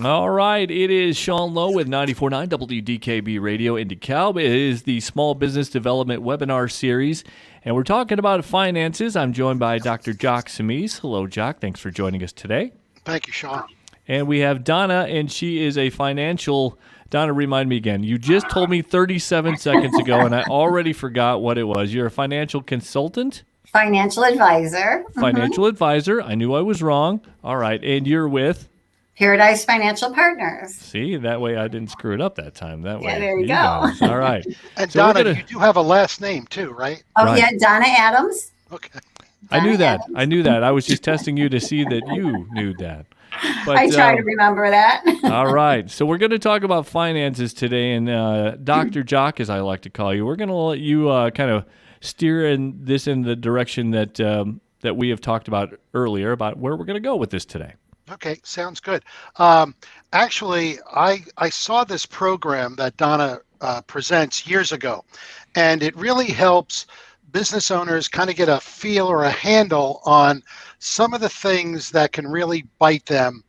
All right, it is Sean Lowe with 94.9 WDKB Radio in DeKalb. It is the Small Business Development Webinar Series, and we're talking about finances. I'm joined by Dr. Jock Samise. Hello, Jock. Thanks for joining us today. Thank you, Sean. And we have Donna, and she is a financial... Donna, remind me again. You just told me 37 seconds ago, and I already forgot what it was. You're a financial consultant? Financial advisor. Financial advisor. I knew I was wrong. All right, and you're with... Paradise Financial Partners. See, that way I didn't screw it up that time. That way, yeah, there you go. Guys. All right. And so Donna, you do have a last name too, right? Oh, right. Yeah, Donna Adams. Okay. I knew that. I knew that. I was just testing you to see that you knew that. But, I try to remember that. All right. So we're going to talk about finances today. And Dr. Jock, as I like to call you, we're going to let you kind of steer in the direction that we have talked about earlier about where we're going to go with this today. Okay, sounds good. Actually, I saw this program that Donna presents years ago, and it really helps business owners kind of get a feel or a handle on some of the things that can really bite them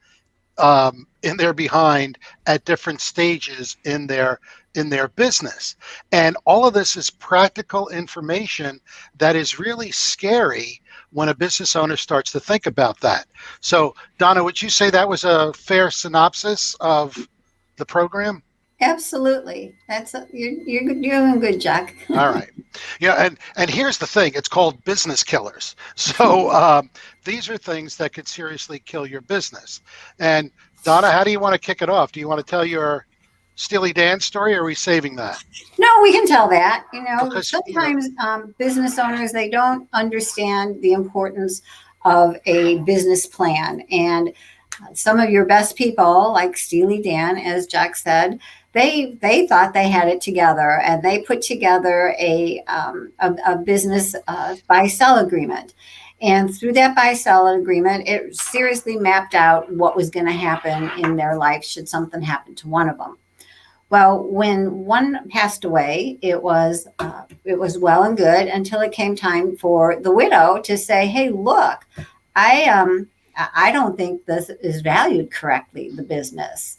in their behind at different stages in their business. And all of this is practical information that is really scary when a business owner starts to think about that. So, Donna, would you say that was a fair synopsis of the program? Absolutely. You're doing good, Jack. All right. Yeah, and here's the thing. It's called business killers. So these are things that could seriously kill your business. And Donna, how do you want to kick it off? Do you want to tell your Steely Dan story, or are we saving that? No, we can tell that. Because, sometimes business owners, they don't understand the importance of a business plan. And some of your best people, like Steely Dan, as Jack said, they thought they had it together, and they put together a business buy-sell agreement. And through that buy-sell agreement, it seriously mapped out what was going to happen in their life should something happen to one of them. Well, when one passed away, it was well and good until it came time for the widow to say, "Hey, look, I don't think this is valued correctly, the business."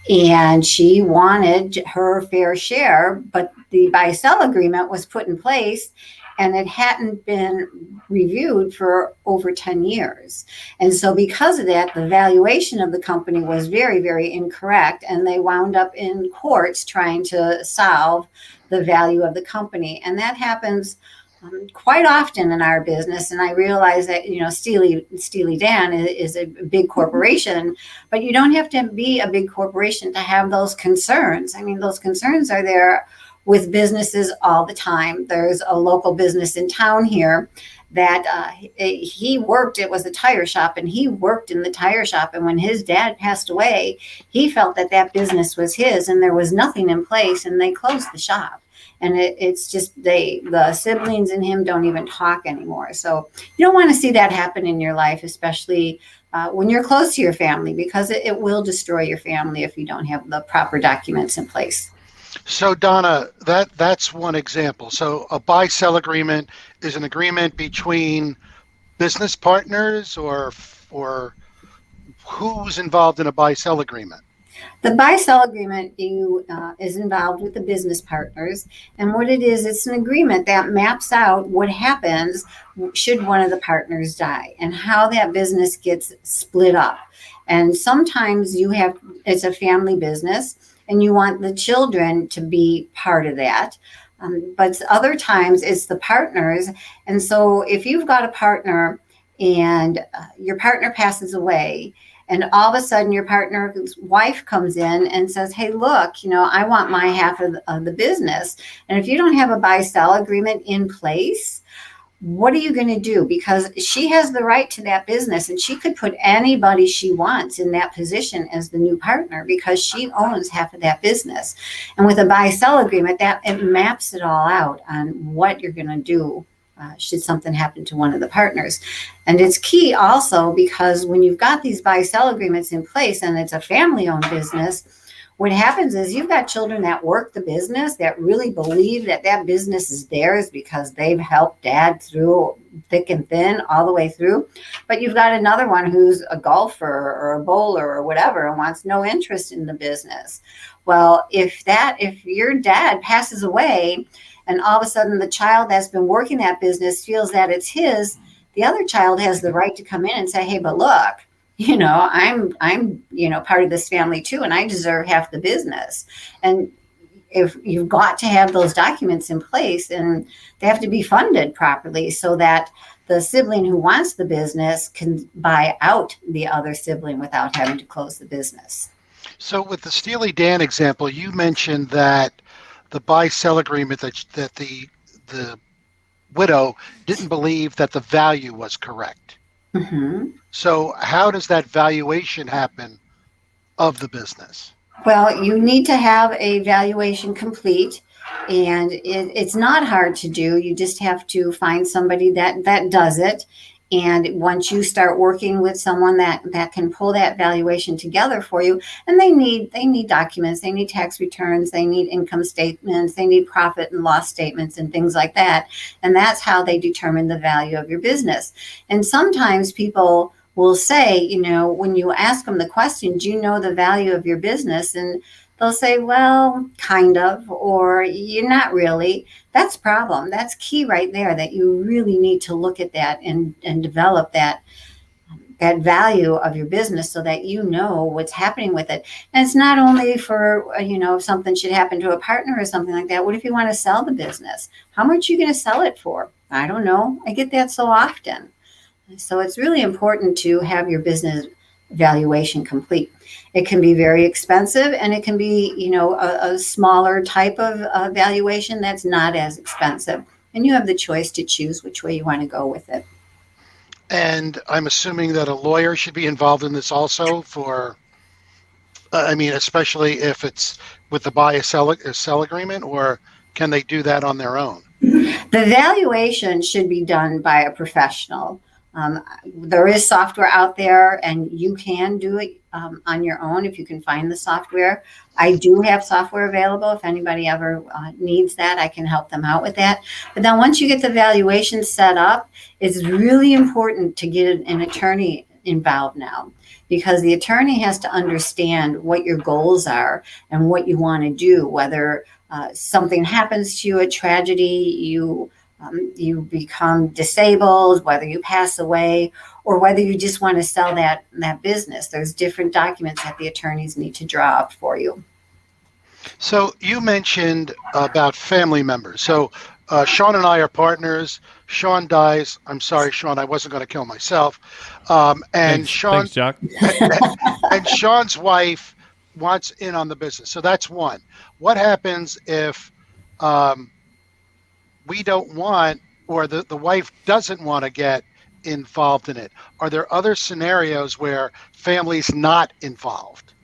And she wanted her fair share, but the buy-sell agreement was put in place, and it hadn't been reviewed for over 10 years. And so because of that, the valuation of the company was very, very incorrect, and they wound up in courts trying to solve the value of the company. And that happens quite often in our business. And I realize that, Steely Dan is a big corporation, but you don't have to be a big corporation to have those concerns. I mean, those concerns are there with businesses all the time. There's a local business in town here that it was a tire shop, and he worked in the tire shop. And when his dad passed away, he felt that business was his, and there was nothing in place, and they closed the shop. And it's just the siblings and him don't even talk anymore. So you don't want to see that happen in your life, especially when you're close to your family, because it will destroy your family if you don't have the proper documents in place. So Donna, that's one example. So a buy-sell agreement is an agreement between business partners, or who's involved in a buy-sell agreement? The buy-sell agreement is involved with the business partners. And what it is, it's an agreement that maps out what happens should one of the partners die and how that business gets split up. And sometimes it's a family business, and you want the children to be part of that. But other times it's the partners. And so if you've got a partner and your partner passes away, and all of a sudden your partner's wife comes in and says, "Hey, look, I want my half of the business." And if you don't have a buy-sell agreement in place, what are you going to do? Because she has the right to that business, and she could put anybody she wants in that position as the new partner because she owns half of that business. And with a buy-sell agreement, that it maps it all out on what you're going to do should something happen to one of the partners. And it's key also because when you've got these buy-sell agreements in place and it's a family-owned business, what happens is you've got children that work the business, that really believe that that business is theirs because they've helped dad through thick and thin all the way through. But you've got another one who's a golfer or a bowler or whatever and wants no interest in the business. Well, if your dad passes away and all of a sudden the child that's been working that business feels that it's his, the other child has the right to come in and say, hey, but look, I'm part of this family too, and I deserve half the business. And if you've got to have those documents in place, and they have to be funded properly so that the sibling who wants the business can buy out the other sibling without having to close the business. So with the Steely Dan example, you mentioned that the buy-sell agreement that the widow didn't believe that the value was correct. Mm-hmm. So how does that valuation happen of the business? Well, you need to have a valuation complete, and it's not hard to do. You just have to find somebody that does it. And once you start working with someone that can pull that valuation together for you, and they need documents, they need tax returns, they need income statements, they need profit and loss statements and things like that. And that's how they determine the value of your business. And sometimes people will say, when you ask them the question, do you know the value of your business? And they'll say, well, kind of, or you're not really. That's a problem. That's key right there, that you really need to look at that and develop that value of your business so that you know what's happening with it. And it's not only for, if something should happen to a partner or something like that. What if you want to sell the business? How much are you going to sell it for? I don't know. I get that so often. So it's really important to have your business valuation complete. It can be very expensive, and it can be, a smaller type of valuation that's not as expensive. And you have the choice to choose which way you want to go with it. And I'm assuming that a lawyer should be involved in this also especially if it's with the buy-sell agreement, or can they do that on their own? The valuation should be done by a professional. There is software out there, and you can do it on your own if you can find the software. I do have software available. If anybody ever needs that, I can help them out with that. But then once you get the valuation set up, it's really important to get an attorney involved now, because the attorney has to understand what your goals are and what you want to do, whether something happens to you, a tragedy, you become disabled, whether you pass away, or whether you just want to sell that business. There's different documents that the attorneys need to draw up for you. So you mentioned about family members. So Sean and I are partners. Sean dies. I'm sorry, Sean, I wasn't going to kill myself. And Thanks, Jack. And Sean's wife wants in on the business. So that's one. What happens if we don't want, or the wife doesn't want to get involved in it? Are there other scenarios where family's not involved?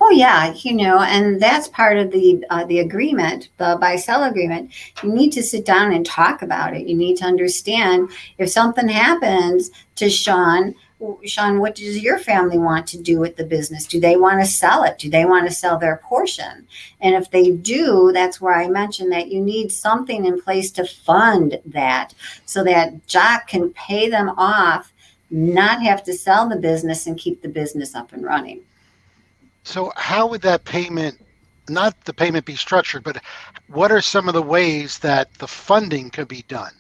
Oh yeah, and that's part of the agreement, the buy-sell agreement. You need to sit down and talk about it. You need to understand if something happens to Sean, what does your family want to do with the business? Do they want to sell it? Do they want to sell their portion? And if they do, that's where I mentioned that you need something in place to fund that, so that Jack can pay them off, not have to sell the business, and keep the business up and running. So how would that payment, not the payment, be structured, but what are some of the ways that the funding could be done?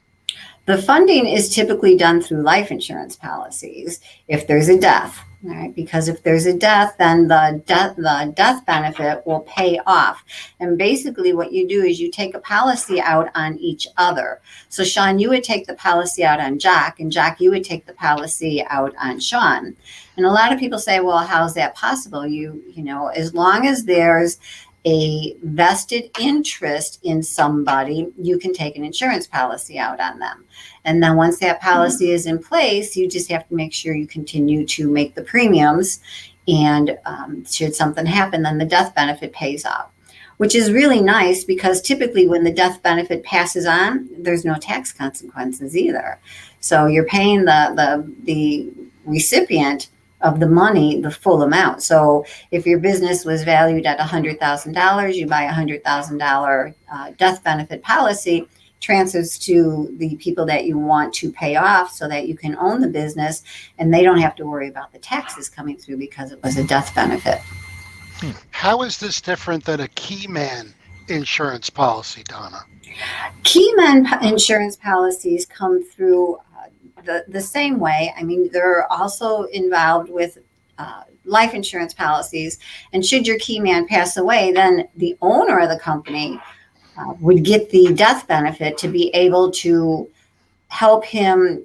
The funding is typically done through life insurance policies if there's a death, all right? Because if there's a death, then the death benefit will pay off. And basically what you do is you take a policy out on each other. So Sean, you would take the policy out on Jack, and Jack, you would take the policy out on Sean. And a lot of people say, well, how's that possible? You know, as long as there's a vested interest in somebody, you can take an insurance policy out on them. And then once that policy is in place, you just have to make sure you continue to make the premiums. And should something happen, then the death benefit pays out, which is really nice, because typically when the death benefit passes on, there's no tax consequences either. So you're paying the recipient of the money, the full amount. So if your business was valued at $100,000, you buy a $100,000 death benefit policy, transfers to the people that you want to pay off so that you can own the business, and they don't have to worry about the taxes coming through because it was a death benefit. How is this different than a key man insurance policy, Donna? Key man insurance policies come through the same way. I mean, they're also involved with life insurance policies. And should your key man pass away, then the owner of the company would get the death benefit to be able to help him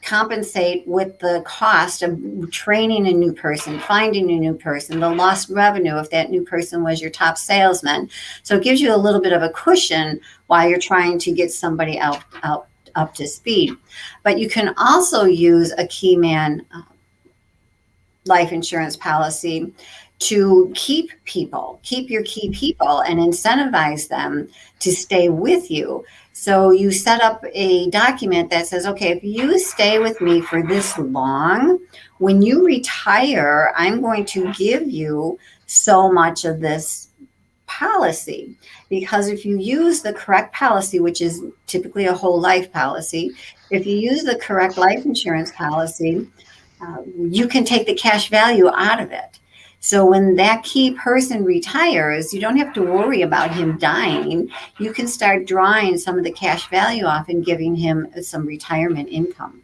compensate with the cost of training a new person, finding a new person, the lost revenue if that new person was your top salesman. So it gives you a little bit of a cushion while you're trying to get somebody out up to speed. But you can also use a key man life insurance policy to keep your key people and incentivize them to stay with you. So you set up a document that says, okay, if you stay with me for this long, when you retire, I'm going to give you so much of this policy. Because if you use the correct policy, which is typically a whole life policy, if you use the correct life insurance policy, you can take the cash value out of it. So when that key person retires, you don't have to worry about him dying. You can start drawing some of the cash value off and giving him some retirement income.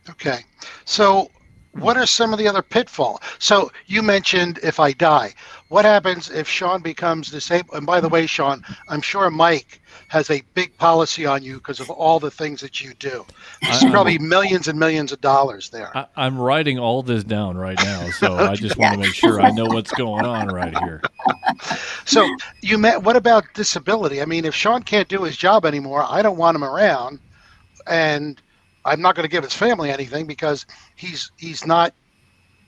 Okay. So what are some of the other pitfalls? So you mentioned if I die. What happens if Sean becomes disabled? And by the way, Sean, I'm sure Mike has a big policy on you because of all the things that you do. There's probably millions and millions of dollars there. I'm writing all this down right now, so Okay. I just want to make sure I know what's going on right here. So what about disability? I mean, if Sean can't do his job anymore, I don't want him around, and I'm not going to give his family anything because he's not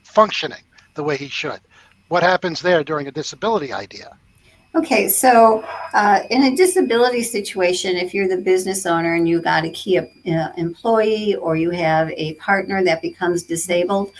functioning the way he should. What happens there during a disability idea? Okay, so in a disability situation, if you're the business owner and you got a key employee or you have a partner that becomes disabled,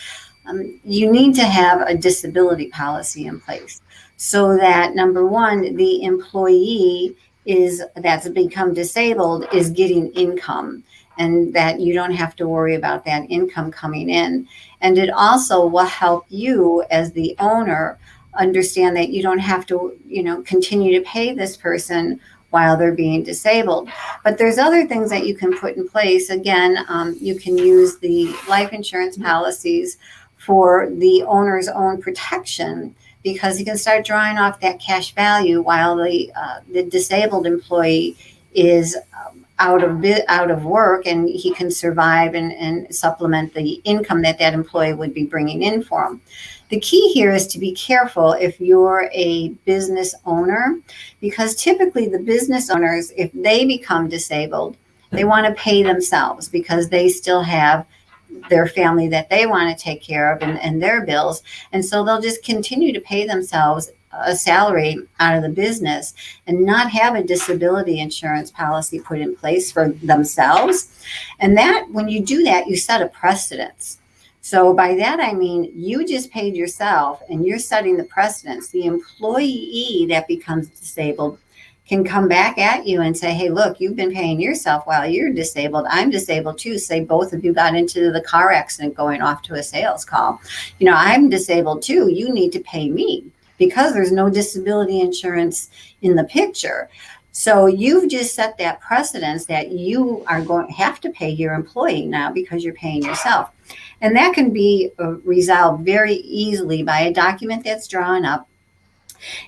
you need to have a disability policy in place so that, number one, the employee that's become disabled is getting income, and that you don't have to worry about that income coming in. And it also will help you as the owner understand that you don't have to, continue to pay this person while they're being disabled. But there's other things that you can put in place. Again, you can use the life insurance policies for the owner's own protection, because you can start drawing off that cash value while the disabled employee is out of work, and he can survive and supplement the income that employee would be bringing in for him. The key here is to be careful if you're a business owner, because typically the business owners, if they become disabled, they want to pay themselves because they still have their family that they want to take care of and their bills. And so they'll just continue to pay themselves a salary out of the business and not have a disability insurance policy put in place for themselves. And that, when you do that, you set a precedence. So by that, I mean, you just paid yourself and you're setting the precedence. The employee that becomes disabled can come back at you and say, hey, look, you've been paying yourself while you're disabled. I'm disabled too. Say both of you got into the car accident going off to a sales call. I'm disabled too. You need to pay me because there's no disability insurance in the picture. So you've just set that precedence that you are going to have to pay your employee now because you're paying yourself. And that can be resolved very easily by a document that's drawn up.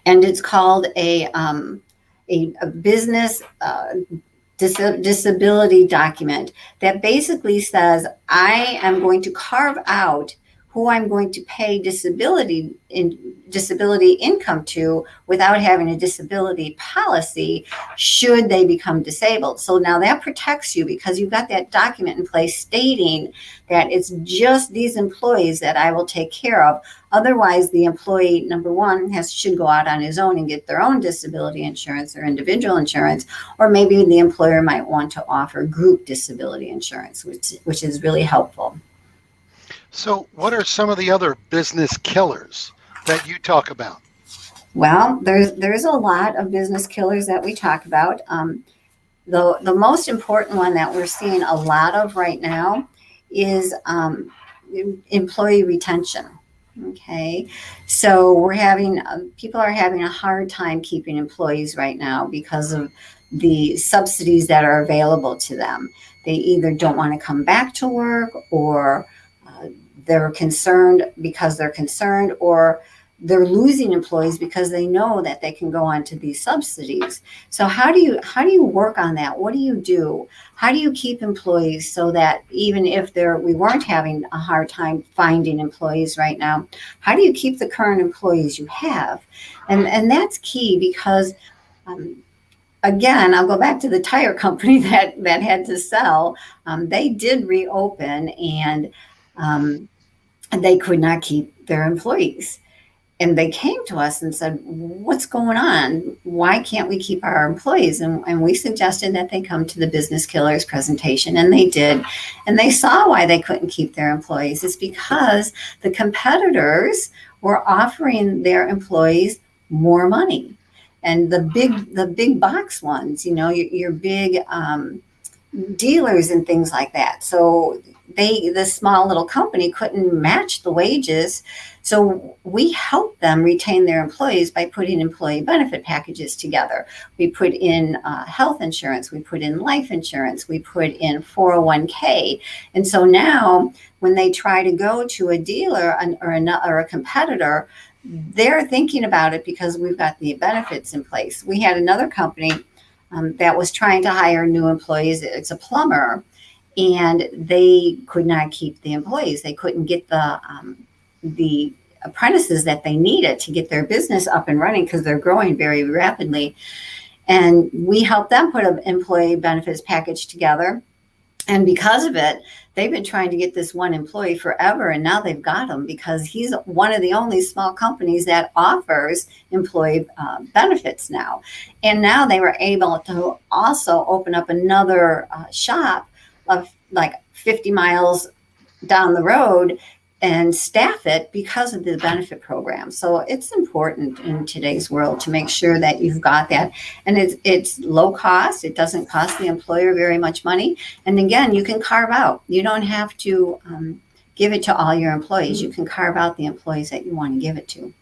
And it's called a business disability document that basically says, I am going to carve out who I'm going to pay disability income to without having a disability policy should they become disabled. So now that protects you because you've got that document in place stating that it's just these employees that I will take care of. Otherwise, the employee, number one, should go out on his own and get their own disability insurance or individual insurance, or maybe the employer might want to offer group disability insurance, which is really helpful. So, what are some of the other business killers that you talk about? Well, there's a lot of business killers that we talk about. The most important one that we're seeing a lot of right now is employee retention. Okay, so we're having people are having a hard time keeping employees right now because of the subsidies that are available to them. They either don't want to come back to work, or they're concerned because they're concerned, or they're losing employees because they know that they can go on to these subsidies. So how do you work on that? What do you do? How do you keep employees so that even if we weren't having a hard time finding employees right now, how do you keep the current employees you have? And that's key because again, I'll go back to the tire company that had to sell. They did reopen, and they could not keep their employees. And they came to us and said, "What's going on? Why can't we keep our employees?" And we suggested that they come to the Business Killers presentation, and they did. And they saw why they couldn't keep their employees. It's because the competitors were offering their employees more money. And the big box ones, your big dealers and things like that. So the small little company couldn't match the wages. So we helped them retain their employees by putting employee benefit packages together. We put in health insurance, we put in life insurance, we put in 401k. And so now when they try to go to a dealer or a competitor, they're thinking about it because we've got the benefits in place. We had another company that was trying to hire new employees. It's a plumber, and they could not keep the employees. They couldn't get the apprentices that they needed to get their business up and running because they're growing very rapidly. And we helped them put an employee benefits package together. And because of it, they've been trying to get this one employee forever, and now they've got him because he's one of the only small companies that offers employee benefits now. And now they were able to also open up another shop of like 50 miles down the road and staff it because of the benefit program. So it's important in today's world to make sure that you've got that. And it's low cost. It doesn't cost the employer very much money. And again, you can carve out. You don't have to give it to all your employees. You can carve out the employees that you want to give it to.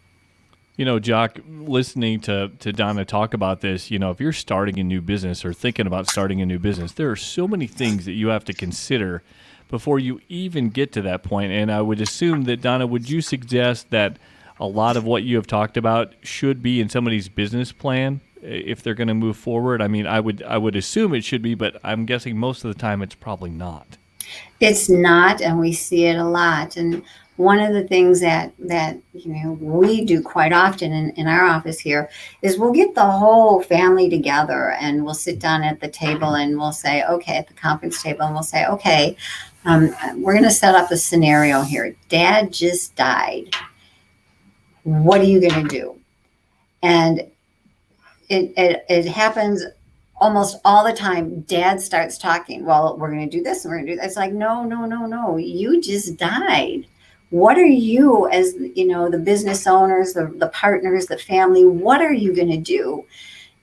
Jock, listening to Donna talk about this, if you're starting a new business or thinking about starting a new business, there are so many things that you have to consider before you even get to that point. And I would assume that, Donna, would you suggest that a lot of what you have talked about should be in somebody's business plan if they're going to move forward? I mean, I would assume it should be, but I'm guessing most of the time it's probably not. It's not, and we see it a lot. And one of the things that we do quite often in our office here is we'll get the whole family together, and we'll sit down at the table, and we'll say, okay, at the conference table, and we'll say, okay, we're going to set up a scenario here. Dad just died. What are you going to do? And it happens almost all the time. Dad starts talking. Well, we're going to do this and we're going to do that. It's like, no. You just died. What are you, as the business owners, the partners, the family, what are you going to do?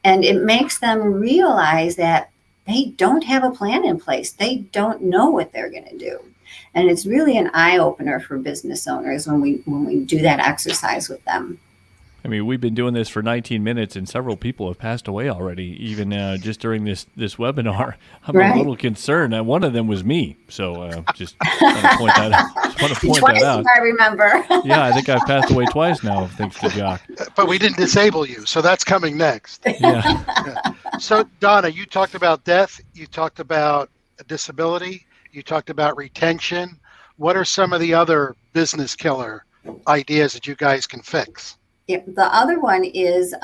And it makes them realize that they don't have a plan in place. They don't know what they're going to do. And it's really an eye-opener for business owners when we do that exercise with them. I mean, we've been doing this for 19 minutes, and several people have passed away already, even just during this webinar. I'm a little concerned. One of them was me, so just want to point that out. Twice, I remember. Yeah, I think I've passed away twice now, thanks to Jock. But we didn't disable you, so that's coming next. Yeah. So, Donna, you talked about death. You talked about disability. You talked about retention. What are some of the other business killer ideas that you guys can fix? Yeah, the other one is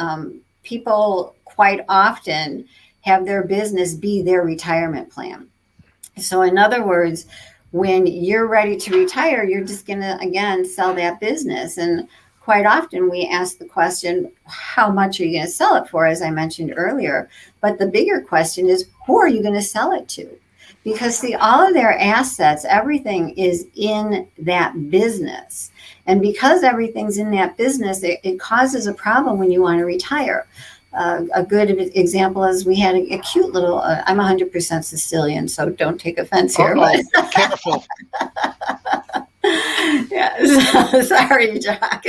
people quite often have their business be their retirement plan. So in other words, when you're ready to retire, you're just going to, again, sell that business. And quite often we ask the question, how much are you going to sell it for, as I mentioned earlier? But the bigger question is, who are you going to sell it to? Because see, all of their assets, everything is in that business. And because everything's in that business, it causes a problem when you want to retire. A good example is we had a cute little, I'm 100% Sicilian, so don't take offense here. But careful. Yeah, sorry, Jock.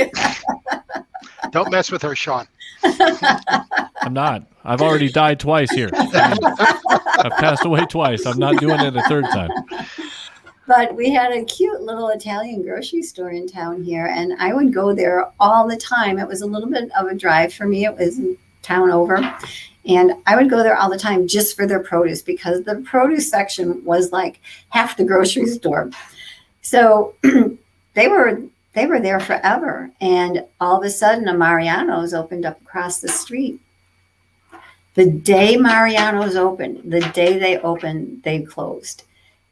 Don't mess with her, Sean. I'm not. I've already died twice here. I've passed away twice. I'm not doing it a third time. But we had a cute little Italian grocery store in town here, and I would go there all the time. It was a little bit of a drive for me. It was in town over. And I would go there all the time just for their produce, because the produce section was like half the grocery store. So they were there forever. And all of a sudden, a Mariano's opened up across the street. The day Mariano's opened, the day they opened, they closed.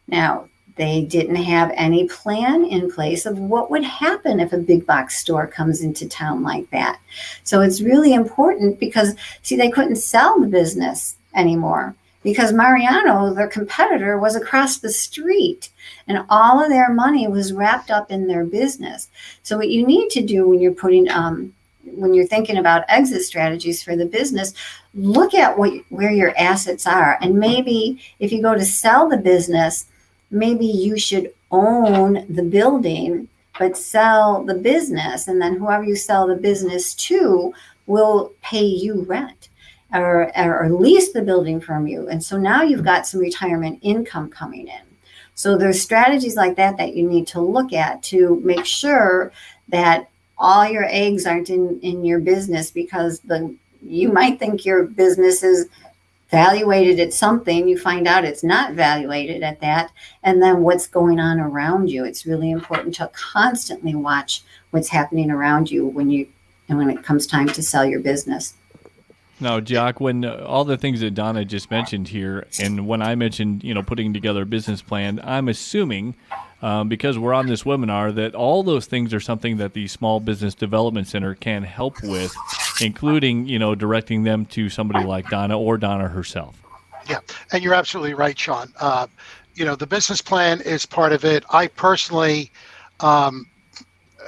Now, they didn't have any plan in place of what would happen if a big box store comes into town like that. So it's really important because, see, they couldn't sell the business anymore because Mariano, their competitor, was across the street, and all of their money was wrapped up in their business. So what you need to do when you're thinking about exit strategies for the business, look at where your assets are. And maybe if you go to sell the business, maybe you should own the building, but sell the business. And then whoever you sell the business to will pay you rent or lease the building from you. And so now you've got some retirement income coming in. So there's strategies like that you need to look at to make sure that all your eggs aren't in your business, because you might think your business is valuated at something, you find out it's not valuated at that, and then what's going on around you. It's really important to constantly watch what's happening around you when it comes time to sell your business. Now, Jock, when all the things that Donna just mentioned here, and when I mentioned, putting together a business plan, I'm assuming, because we're on this webinar, that all those things are something that the Small Business Development Center can help with, including, directing them to somebody like Donna or Donna herself. Yeah, and you're absolutely right, Sean. The business plan is part of it. I personally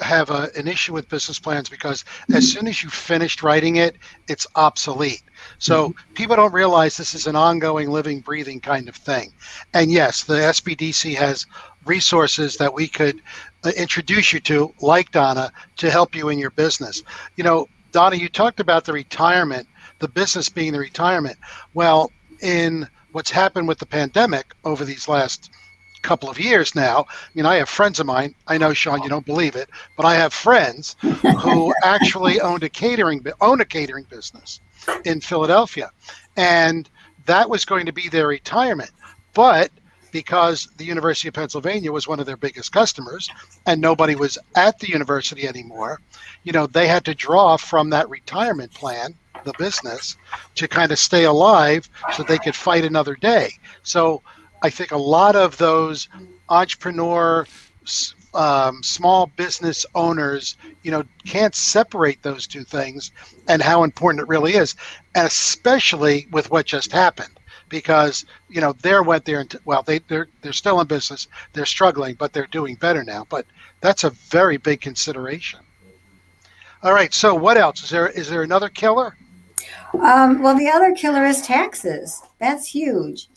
have an issue with business plans because as soon as you finished writing it, it's obsolete. So people don't realize this is an ongoing, living, breathing kind of thing. And yes, the SBDC has resources that we could introduce you to, like Donna, to help you in your business. Donna, you talked about the retirement, the business being the retirement. Well, in what's happened with the pandemic over these last couple of years now, I have friends of mine, I know, Sean, you don't believe it, but I have friends who actually own a catering business in Philadelphia. And that was going to be their retirement. But because the University of Pennsylvania was one of their biggest customers and nobody was at the university anymore, they had to draw from that retirement plan, the business, to kind of stay alive so they could fight another day. So I think a lot of those entrepreneur, small business owners, can't separate those two things and how important it really is, and especially with what just happened. Because they're still in business, they're struggling, but they're doing better now. But that's a very big consideration. All right, so what else? Is there another killer? Well, the other killer is taxes. That's huge,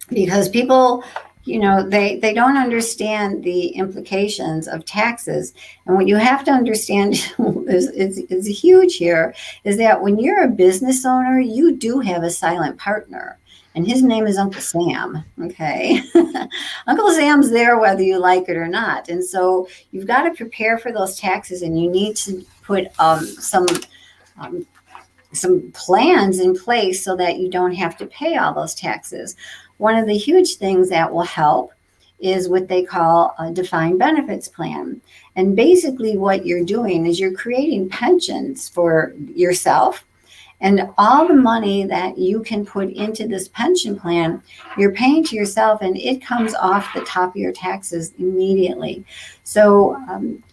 because people, they don't understand the implications of taxes. And what you have to understand is huge here, is that when you're a business owner, you do have a silent partner. And his name is Uncle Sam, okay? Uncle Sam's there whether you like it or not. And so you've got to prepare for those taxes, and you need to put some plans in place so that you don't have to pay all those taxes. One of the huge things that will help is what they call a defined benefits plan. And basically what you're doing is you're creating pensions for yourself, and all the money that you can put into this pension plan, you're paying to yourself, and it comes off the top of your taxes immediately. So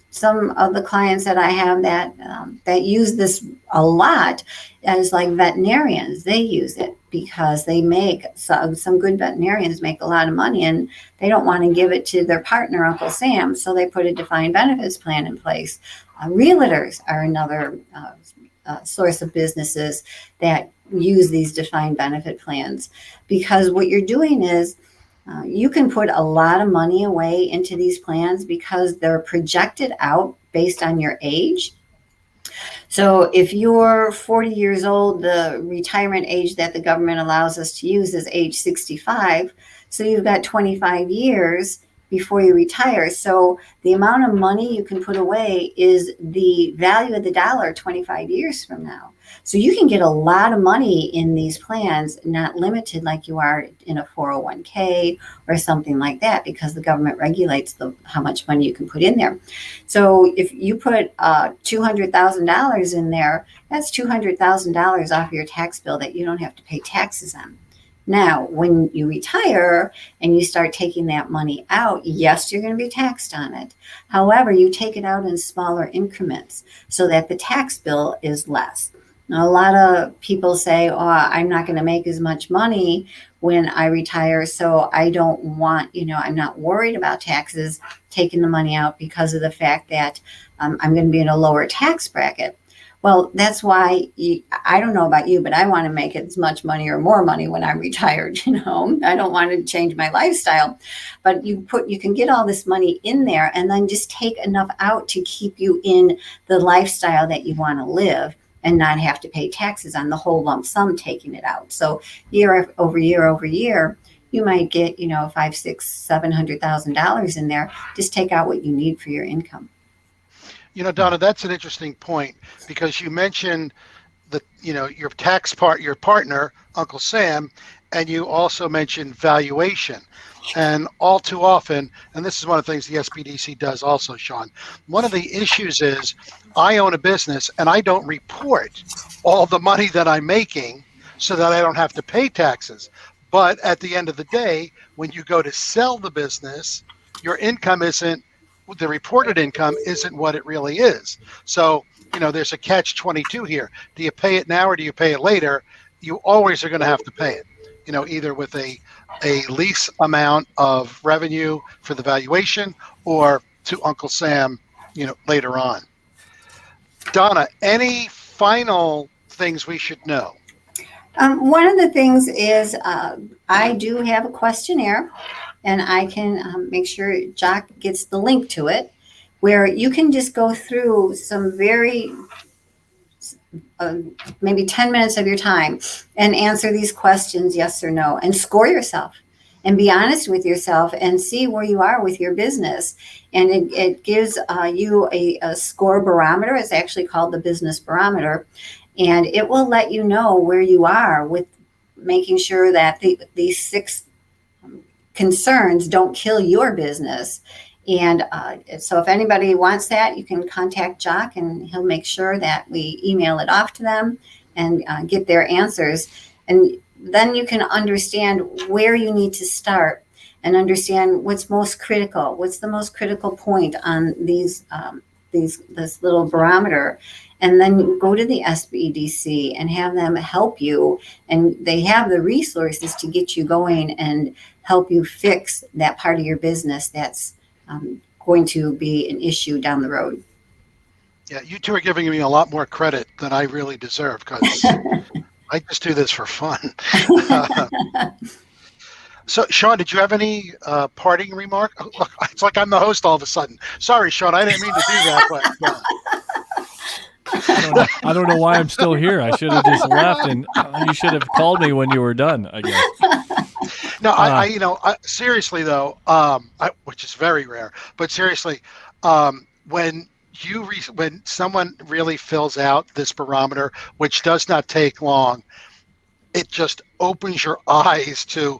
some of the clients that I have that use this a lot, as like veterinarians, they use it because they make some good veterinarians make a lot of money, and they don't want to give it to their partner, Uncle Sam, so they put a defined benefits plan in place. Realtors are another source of businesses that use these defined benefit plans, because what you're doing is you can put a lot of money away into these plans because they're projected out based on your age. So if you're 40 years old, the retirement age that the government allows us to use is age 65. So you've got 25 years before you retire. So the amount of money you can put away is the value of the dollar 25 years from now. So you can get a lot of money in these plans, not limited like you are in a 401k or something like that, because the government regulates how much money you can put in there. So if you put $200,000 in there, that's $200,000 off your tax bill that you don't have to pay taxes on. Now, when you retire and you start taking that money out, yes, you're going to be taxed on it. However, you take it out in smaller increments so that the tax bill is less. Now, a lot of people say, oh, I'm not going to make as much money when I retire, so I don't want, I'm not worried about taxes, taking the money out because of the fact that I'm going to be in a lower tax bracket. Well, that's why I don't know about you, but I want to make as much money or more money when I'm retired. I don't want to change my lifestyle, but you can get all this money in there and then just take enough out to keep you in the lifestyle that you want to live and not have to pay taxes on the whole lump sum taking it out. So year over year over year, you might get, $500,000, $600,000, $700,000 in there. Just take out what you need for your income. Donna, that's an interesting point, because you mentioned your your partner, Uncle Sam, and you also mentioned valuation. And all too often, and this is one of the things the SBDC does also, Sean, one of the issues is I own a business and I don't report all the money that I'm making so that I don't have to pay taxes. But at the end of the day, when you go to sell the business, your income the reported income isn't what it really is. So, there's a catch-22 here. Do you pay it now or do you pay it later? You always are going to have to pay it, either with a lease amount of revenue for the valuation or to Uncle Sam, later on. Donna, any final things we should know? One of the things is I do have a questionnaire, and I can make sure Jock gets the link to it, where you can just go through some very, maybe 10 minutes of your time and answer these questions, yes or no, and score yourself and be honest with yourself and see where you are with your business. And it gives you a score barometer. It's actually called the Business Barometer. And it will let you know where you are with making sure that these 6 concerns don't kill your business. And so if anybody wants that, you can contact Jock and he'll make sure that we email it off to them and get their answers. And then you can understand where you need to start and understand what's most critical. What's the most critical point on this little barometer? And then go to the SBDC and have them help you. And they have the resources to get you going and help you fix that part of your business that's going to be an issue down the road. Yeah, you two are giving me a lot more credit than I really deserve, because I just do this for fun. So, Sean, did you have any parting remark? Look, it's like I'm the host all of a sudden. Sorry, Sean, I didn't mean to do that, but... I don't know why I'm still here. I should have just left, and you should have called me when you were done, I guess. No, I seriously though, which is very rare, but seriously, when someone really fills out this barometer, which does not take long, it just opens your eyes to,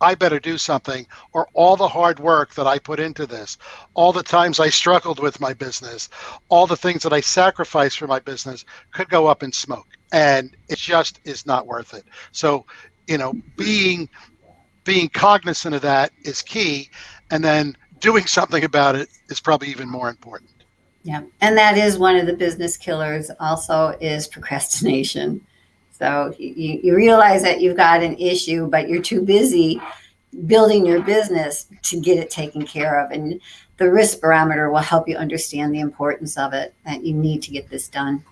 I better do something, or all the hard work that I put into this, all the times I struggled with my business, all the things that I sacrificed for my business could go up in smoke, and it just is not worth it. So, being cognizant of that is key, and then doing something about it is probably even more important. Yeah, and that is one of the business killers also, is procrastination. So you realize that you've got an issue, but you're too busy building your business to get it taken care of. And the risk barometer will help you understand the importance of it, that you need to get this done.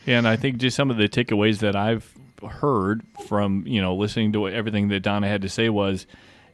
And I think just some of the takeaways that I've heard from, listening to everything that Donna had to say was,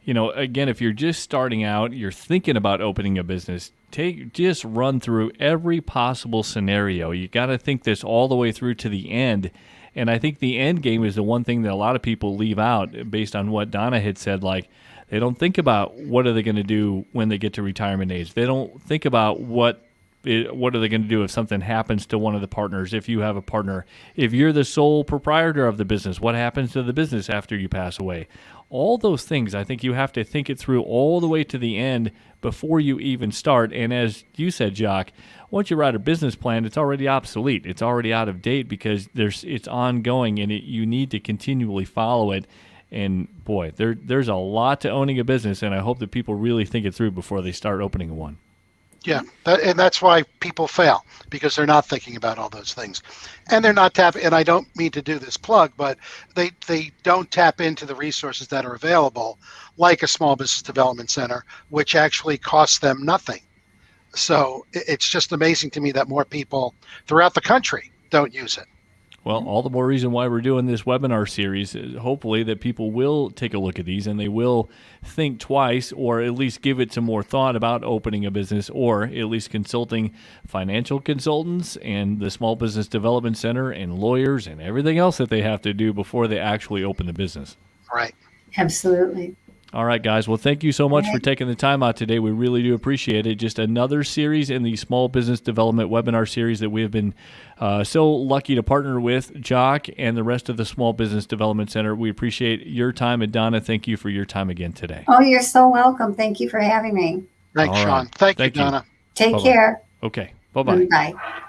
again, if you're just starting out, you're thinking about opening a business, just run through every possible scenario. You got to think this all the way through to the end. And I think the end game is the one thing that a lot of people leave out based on what Donna had said. Like, they don't think about what are they going to do when they get to retirement age. They don't think about what are they going to do if something happens to one of the partners, if you have a partner. If you're the sole proprietor of the business, what happens to the business after you pass away? All those things, I think you have to think it through all the way to the end before you even start. And as you said, Jock, once you write a business plan, it's already obsolete. It's already out of date because it's ongoing, and you need to continually follow it. And boy, there's a lot to owning a business, and I hope that people really think it through before they start opening one. Yeah, and that's why people fail, because they're not thinking about all those things, and they're not tapping. And I don't mean to do this plug, but they don't tap into the resources that are available, like a small business development center, which actually costs them nothing. So it's just amazing to me that more people throughout the country don't use it. Well, all the more reason why we're doing this webinar series is hopefully that people will take a look at these and they will think twice, or at least give it some more thought about opening a business, or at least consulting financial consultants and the Small Business Development Center and lawyers and everything else that they have to do before they actually open the business. Right. Absolutely. All right, guys. Well, thank you so much for taking the time out today. We really do appreciate it. Just another series in the Small Business Development webinar series that we have been so lucky to partner with Jock and the rest of the Small Business Development Center. We appreciate your time. And Donna, thank you for your time again today. Oh, you're so welcome. Thank you for having me. Thanks, Sean. Thank you, Donna. Take care. Okay. Bye-bye. Bye.